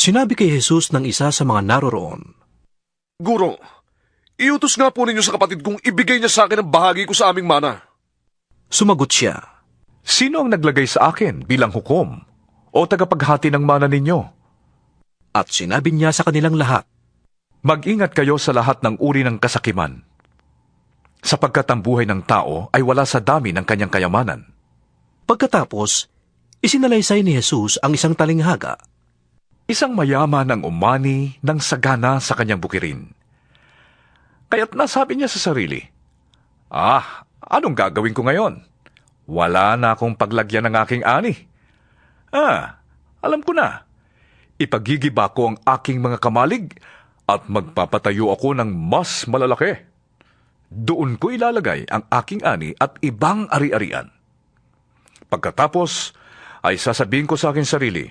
Sinabi kay Jesus ng isa sa mga naroroon, Guro, iutos nga po ninyo sa kapatid kong ibigay niya sa akin ang bahagi ko sa aming mana. Sumagot siya, Sino ang naglagay sa akin bilang hukom o tagapaghati ng mana ninyo? at sinabi niya sa kanilang lahat, Mag-ingat kayo sa lahat ng uri ng kasakiman, sapagkat ang buhay ng tao ay wala sa dami ng kanyang kayamanan. Pagkatapos, isinalaysay ni Jesus ang isang talinghaga. Isang mayaman ang umani ng sagana sa kanyang bukirin. Kaya't nasabi niya sa sarili, anong gagawin ko ngayon? Wala na akong paglagyan ng aking ani. Alam ko na. Ipagigiba ko ang aking mga kamalig at magpapatayo ako ng mas malalaki. Doon ko ilalagay ang aking ani at ibang ari-arian. Pagkatapos, ay sasabihin ko sa aking sarili,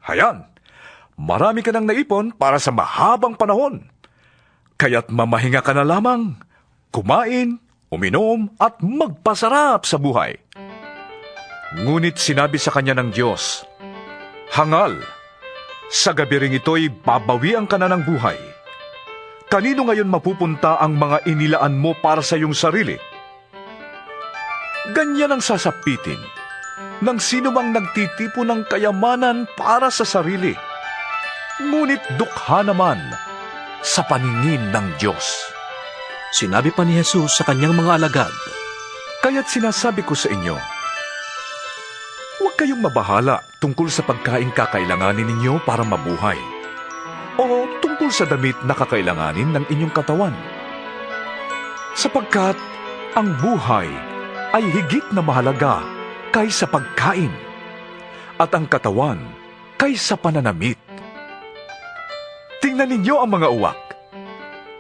Hayan, marami ka nang naipon para sa mahabang panahon. Kaya't mamahinga ka na lamang, kumain, uminom at magpasarap sa buhay. Ngunit sinabi sa kanya ng Diyos, Hangal, sa gabi ring ito'y babawian ka na ng buhay. Kanino ngayon mapupunta ang mga inilaan mo para sa iyong sarili? Ganyan ang sasapitin ng sino mang nagtitipo ng kayamanan para sa sarili. Ngunit dukha naman sa paningin ng Diyos. Sinabi pa ni Jesus sa kanyang mga alagad, Kaya't sinasabi ko sa inyo, huwag kayong mabahala tungkol sa pagkain kakailanganin ninyo para mabuhay, o tungkol sa damit na kakailanganin ng inyong katawan. Sapagkat ang buhay ay higit na mahalaga kaysa pagkain, at ang katawan kaysa pananamit. Tingnan ninyo ang mga uwak.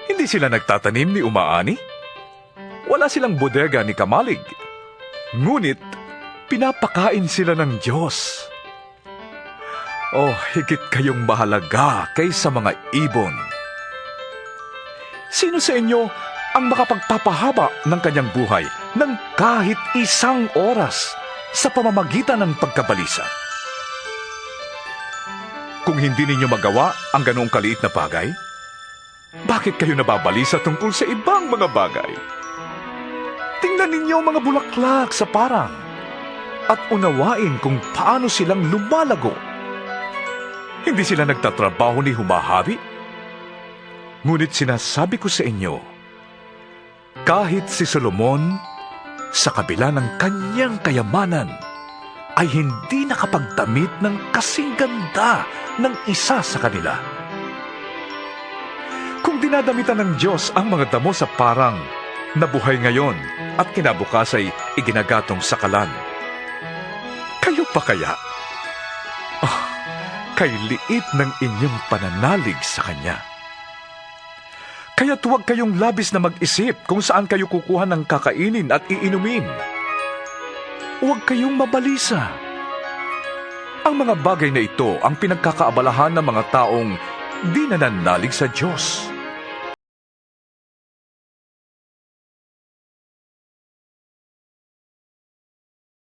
Hindi sila nagtatanim ni umaani? Wala silang bodega ni kamalig. Ngunit, pinapakain sila ng Diyos. Higit kayong mahalaga kaysa mga ibon. Sino sa inyo ang makapagpapahaba ng kanyang buhay ng kahit isang oras sa pamamagitan ng pagkabalisa? Kung hindi ninyo magawa ang ganoong kaliit na bagay, bakit kayo nababalisa tungkol sa ibang mga bagay? Tingnan ninyo ang mga bulaklak sa parang at unawain kung paano silang lumalago. Hindi sila nagtatrabaho ni humahabi? Ngunit sinasabi ko sa inyo, kahit si Solomon, sa kabila ng kanyang kayamanan, ay hindi nakapagdamit ng kasing ganda ng isa sa kanila. Kung dinadamitan ng Diyos ang mga damo sa parang na buhay ngayon at kinabukas ay iginagatong sa kalan, kayo pa kaya? Kay liit ng inyong pananalig sa Kanya. Kaya't huwag kayong labis na mag-isip kung saan kayo kukuha ng kakainin at iinumin. Huwag kayong mabalisa. Ang mga bagay na ito ang pinagkakaabalahan ng mga taong di nananalig sa Diyos.